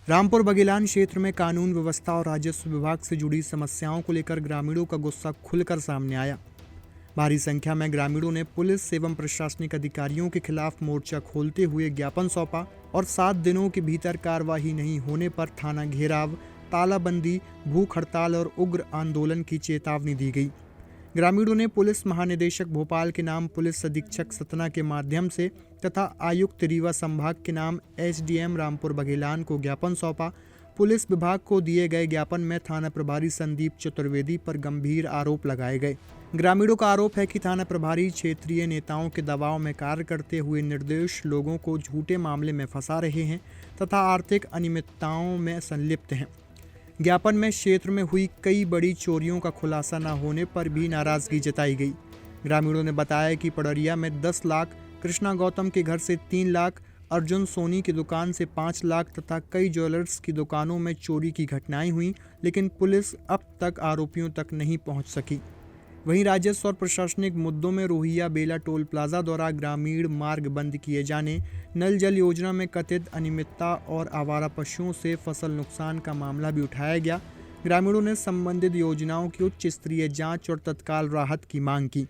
रामपुर बघेलान क्षेत्र में कानून व्यवस्था और राजस्व विभाग से जुड़ी समस्याओं को लेकर ग्रामीणों का गुस्सा खुलकर सामने आया। भारी संख्या में ग्रामीणों ने पुलिस एवं प्रशासनिक अधिकारियों के खिलाफ मोर्चा खोलते हुए ज्ञापन सौंपा और 7 दिनों के भीतर कार्रवाई नहीं होने पर थाना घेराव, तालाबंदी, भूख हड़ताल और उग्र आंदोलन की चेतावनी दी गई। ग्रामीणों ने पुलिस महानिदेशक भोपाल के नाम पुलिस अधीक्षक सतना के माध्यम से तथा आयुक्त रीवा संभाग के नाम एसडीएम रामपुर बघेलान को ज्ञापन सौंपा। पुलिस विभाग को दिए गए ज्ञापन में थाना प्रभारी संदीप चतुर्वेदी पर गंभीर आरोप लगाए गए। ग्रामीणों का आरोप है कि थाना प्रभारी क्षेत्रीय नेताओं के दबाव में कार्य करते हुए निर्दोष लोगों को झूठे मामले में फंसा रहे हैं तथा आर्थिक अनियमितताओं में संलिप्त हैं। ज्ञापन में क्षेत्र में हुई कई बड़ी चोरियों का खुलासा न होने पर भी नाराजगी जताई गई। ग्रामीणों ने बताया कि पडरिया में 10 लाख, कृष्णा गौतम के घर से 3 लाख, अर्जुन सोनी की दुकान से 5 लाख तथा कई ज्वेलर्स की दुकानों में चोरी की घटनाएं हुई, लेकिन पुलिस अब तक आरोपियों तक नहीं पहुंच सकी। वहीं राजस्व और प्रशासनिक मुद्दों में रोहिया बेला टोल प्लाजा द्वारा ग्रामीण मार्ग बंद किए जाने, नल जल योजना में कथित अनियमितता और आवारा पशुओं से फसल नुकसान का मामला भी उठाया गया। ग्रामीणों ने संबंधित योजनाओं की उच्च स्तरीय जांच और तत्काल राहत की मांग की।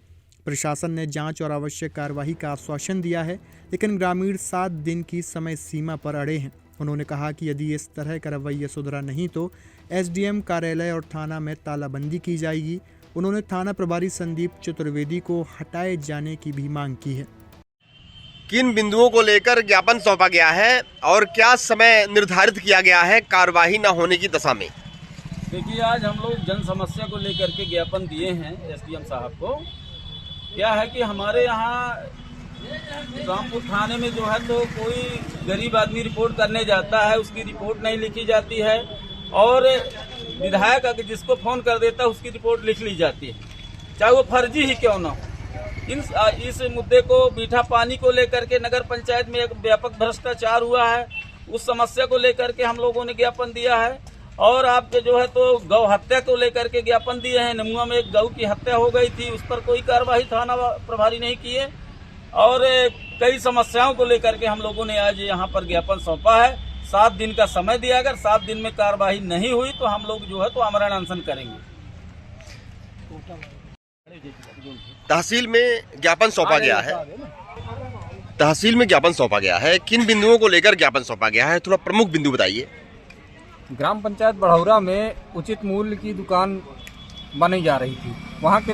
प्रशासन ने जांच और आवश्यक कार्यवाही का आश्वासन दिया है, लेकिन ग्रामीण 7 दिन की समय सीमा पर अड़े हैं। उन्होंने कहा कि यदि इस तरह का रवैया सुधरा नहीं तो एसडीएम कार्यालय और थाना में तालाबंदी की जाएगी। उन्होंने थाना प्रभारी संदीप चतुर्वेदी को हटाए जाने की भी मांग की है। किन बिंदुओं को लेकर ज्ञापन सौंपा गया है और क्या समय निर्धारित किया गया है कार्रवाई न होने की दशा में? देखिए, आज हम लोग जन समस्या को लेकर के ज्ञापन दिए हैं एसडीएम साहब को। क्या है कि हमारे यहाँ रामपुर थाने में जो है तो कोई गरीब आदमी रिपोर्ट करने जाता है, उसकी रिपोर्ट नहीं लिखी जाती है और विधायक अगर जिसको फोन कर देता है उसकी रिपोर्ट लिख ली जाती है, चाहे वो फर्जी ही क्यों ना हो। इस मुद्दे को मीठा पानी को लेकर के नगर पंचायत में एक व्यापक भ्रष्टाचार हुआ है, उस समस्या को लेकर के हम लोगों ने ज्ञापन दिया है। और आपके जो है तो गौ हत्या को लेकर के ज्ञापन दिए हैं। नमुआ में एक गौ की हत्या हो गई थी, उस पर कोई कार्रवाई थाना प्रभारी नहीं किए और कई समस्याओं को लेकर के हम लोगों ने आज यहाँ पर ज्ञापन सौंपा है। 7 दिन का समय दिया, अगर 7 दिन में कार्रवाई नहीं हुई तो हम लोग जो है तो आमरण अनशन करेंगे। तहसील में ज्ञापन सौंपा गया है। तहसील में ज्ञापन सौंपा गया है, किन बिंदुओं को लेकर ज्ञापन सौंपा गया है, थोड़ा प्रमुख बिंदु बताइए। ग्राम पंचायत बड़ौरा में उचित मूल्य की दुकान बनी जा रही थी, वहाँ के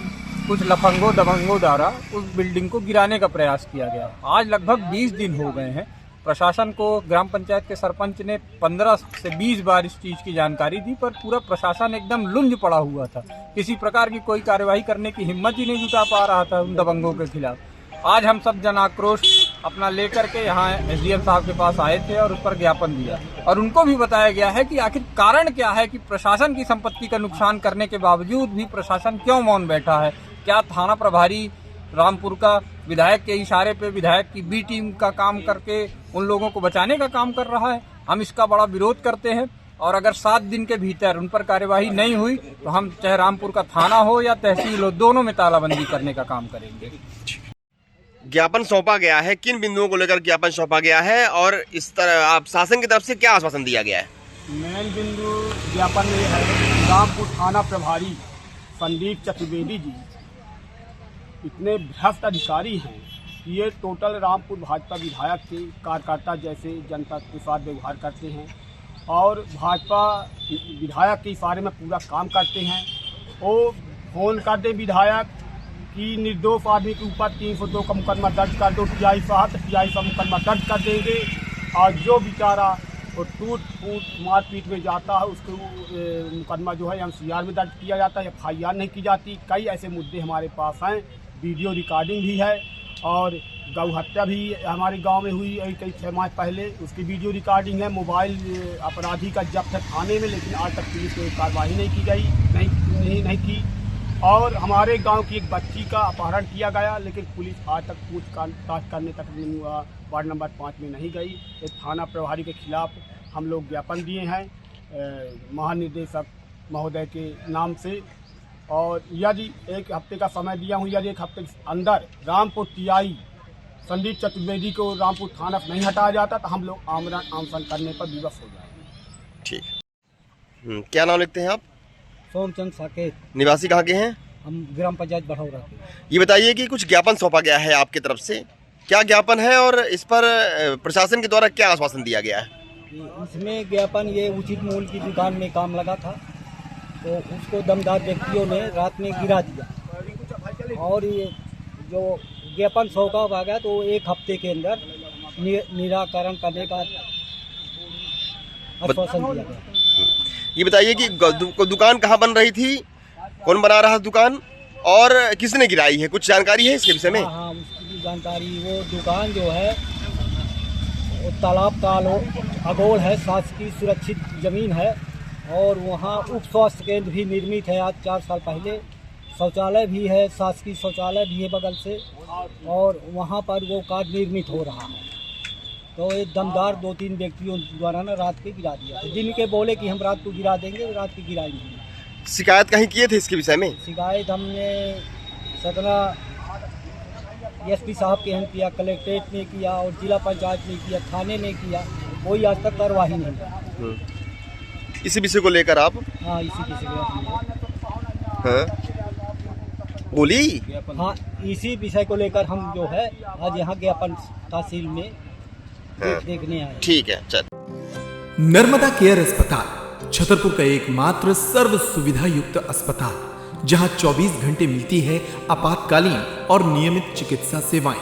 कुछ लफंगों दबंगों द्वारा उस बिल्डिंग को गिराने का प्रयास किया गया। आज लगभग 20 दिन हो गए हैं। प्रशासन को ग्राम पंचायत के सरपंच ने 15 से 20 बार इस चीज़ की जानकारी दी, पर पूरा प्रशासन एकदम लुंज पड़ा हुआ था। किसी प्रकार की कोई कार्यवाही करने की हिम्मत ही नहीं जुटा पा रहा था उन दबंगों के खिलाफ। आज हम सब जन आक्रोश अपना लेकर के यहाँ एसडीएम साहब के पास आए थे और उस पर ज्ञापन दिया और उनको भी बताया गया है कि आखिर कारण क्या है कि प्रशासन की संपत्ति का नुकसान करने के बावजूद भी प्रशासन क्यों मौन बैठा है। क्या थाना प्रभारी रामपुर का विधायक के इशारे पे विधायक की बी टीम का काम करके उन लोगों को बचाने का काम कर रहा है? हम इसका बड़ा विरोध करते हैं और अगर 7 दिन के भीतर उन पर कार्यवाही नहीं हुई तो हम चाहे रामपुर का थाना हो या तहसील हो, दोनों में तालाबंदी करने का काम करेंगे। ज्ञापन सौंपा गया है, किन बिंदुओं को लेकर ज्ञापन सौंपा गया है और इस तरह आप शासन की तरफ से क्या आश्वासन दिया गया है? मेन बिंदु ज्ञापन में है रामपुर थाना प्रभारी संदीप चतुर्वेदी जी इतने भ्रष्ट अधिकारी हैं कि ये टोटल रामपुर भाजपा विधायक के कार्यकर्ता जैसे जनता के साथ व्यवहार करते हैं और भाजपा विधायक के इशारे में पूरा काम करते हैं। वो फोन कर दे विधायक कि निर्दोष आदमी के ऊपर 302 का मुकदमा दर्ज कर दो, टीआई साहब मुकदमा दर्ज कर देंगे और जो बेचारा वो टूट फूट मारपीट में जाता है उसको मुकदमा जो है MCR में दर्ज किया जाता है, FIR नहीं की जाती। कई ऐसे मुद्दे हमारे पास हैं, वीडियो रिकॉर्डिंग भी है और गौ हत्या भी हमारे गांव में हुई कई 6 माह पहले, उसकी वीडियो रिकॉर्डिंग है। मोबाइल अपराधी का जब्त है थाने में, लेकिन आज तक पुलिस कोई कार्रवाई नहीं की गई, नहीं की। और हमारे गांव की एक बच्ची का अपहरण किया गया, लेकिन पुलिस आज तक पूछताछ करने तक नहीं हुआ, वार्ड नंबर 5 में नहीं गई। एक थाना प्रभारी के खिलाफ हम लोग ज्ञापन दिए हैं महानिदेशक महोदय के नाम से और यदि 1 हफ्ते का समय दिया हूँ, यदि 1 हफ्ते के अंदर रामपुर टीआई संदीप चतुर्वेदी को रामपुर थाना नहीं हटाया जाता तो हम लोग आमरण अनशन करने पर विवश हो जाएंगे। ठीक। क्या नाम लिखते हैं आप? सोमचंद साकेत। निवासी कहाँ के हैं? हम ग्राम पंचायत बढ़ौरा के। ये बताइए कि कुछ ज्ञापन सौंपा गया है आपकी तरफ से, क्या ज्ञापन है और इस पर प्रशासन के द्वारा क्या आश्वासन दिया गया है? इसमें ज्ञापन ये उचित मूल्य की दुकान में काम लगा था, तो उसको दमदार व्यक्तियों ने रात में गिरा दिया और ये जो ज्ञापन सौंपा गया तो 1 हफ्ते के अंदर निराकरण करने का आश्वासन दिया गया। ये बताइए कि दुकान कहाँ बन रही थी, कौन बना रहा दुकान और किसने गिराई है, कुछ जानकारी है इसके विषय में? हाँ, उसकी भी जानकारी। वो दुकान जो है वो तालाब का अगोल है, शासकीय सुरक्षित जमीन है और वहाँ उप स्वास्थ्य केंद्र भी निर्मित है आज 4 साल पहले। शौचालय भी है, शासकीय शौचालय भी है बगल से और वहाँ पर वो कार्य निर्मित हो रहा है। तो ये दमदार 2-3 व्यक्तियों द्वारा ना रात के गिरा दिया। दिन के बोले कि हम रात को गिरा देंगे, रात की गिराई नहीं। शिकायत कहीं किए थे इसके विषय में? शिकायत हमने सतना एसपी साहब के यहाँ किया, कलेक्ट्रेट ने किया और जिला पंचायत ने किया, थाने ने किया, कोई आज तक कार्रवाई नहीं हुई। इसी विषय को लेकर आप? हाँ, इसी विषय को। हाँ बोली। हाँ, इसी विषय को लेकर हम जो है आज यहाँ ज्ञापन तहसील में देखने आए। ठीक है, चल। नर्मदा केयर अस्पताल छतरपुर का एकमात्र सर्व सुविधा युक्त अस्पताल, जहां 24 घंटे मिलती है आपातकालीन और नियमित चिकित्सा सेवाएं।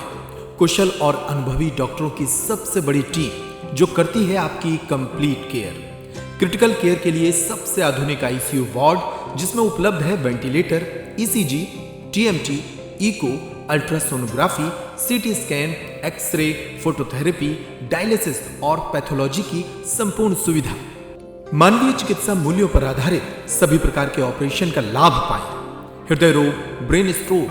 कुशल और अनुभवी डॉक्टरों की सबसे बड़ी टीम जो करती है आपकी कंप्लीट केयर। क्रिटिकल केयर के लिए सबसे आधुनिक आईसीयू वार्ड, जिसमें उपलब्ध है ventilator, ECG, TMT, echo, ultrasonography, CT scan, x-ray, phototherapy, dialysis और पैथोलॉजी की संपूर्ण सुविधा। मानवीय चिकित्सा मूल्यों पर आधारित सभी प्रकार के ऑपरेशन का लाभ पाएं। हृदय रोग, ब्रेन स्ट्रोक,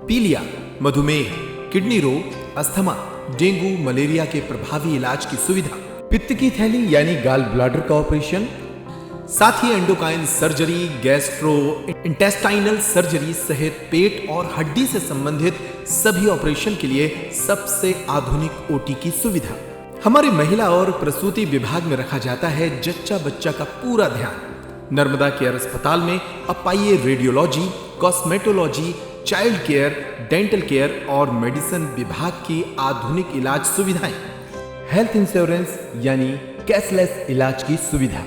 पीलिया, मधुमेह, किडनी रोग, अस्थमा, डेंगू, मलेरिया के प्रभावी इलाज की सुविधा, पित्त की थैली यानी गाल ब्लैडर का ऑपरेशन, साथ ही endocrine surgery, gastrointestinal surgery सहित पेट और हड्डी से संबंधित सभी ऑपरेशन के लिए सबसे आधुनिक ओटी की सुविधा। हमारे महिला और प्रसूति विभाग में रखा जाता है जच्चा बच्चा का पूरा ध्यान। नर्मदा केयर अस्पताल में अब पाइए radiology, cosmetology, child care, dental care और मेडिसिन विभाग की आधुनिक इलाज सुविधाएं, हेल्थ इंश्योरेंस यानी कैशलेस इलाज की सुविधा।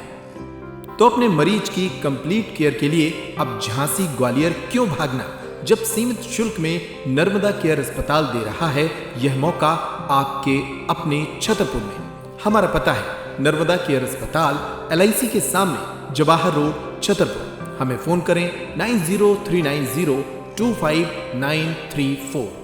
तो अपने मरीज की कंप्लीट केयर के लिए अब झांसी ग्वालियर क्यों भागना, जब सीमित शुल्क में नर्मदा केयर अस्पताल दे रहा है यह मौका आपके अपने छतरपुर में। हमारा पता है नर्मदा केयर अस्पताल LIC के सामने, जवाहर रोड, छतरपुर। हमें फोन करें 9039025934।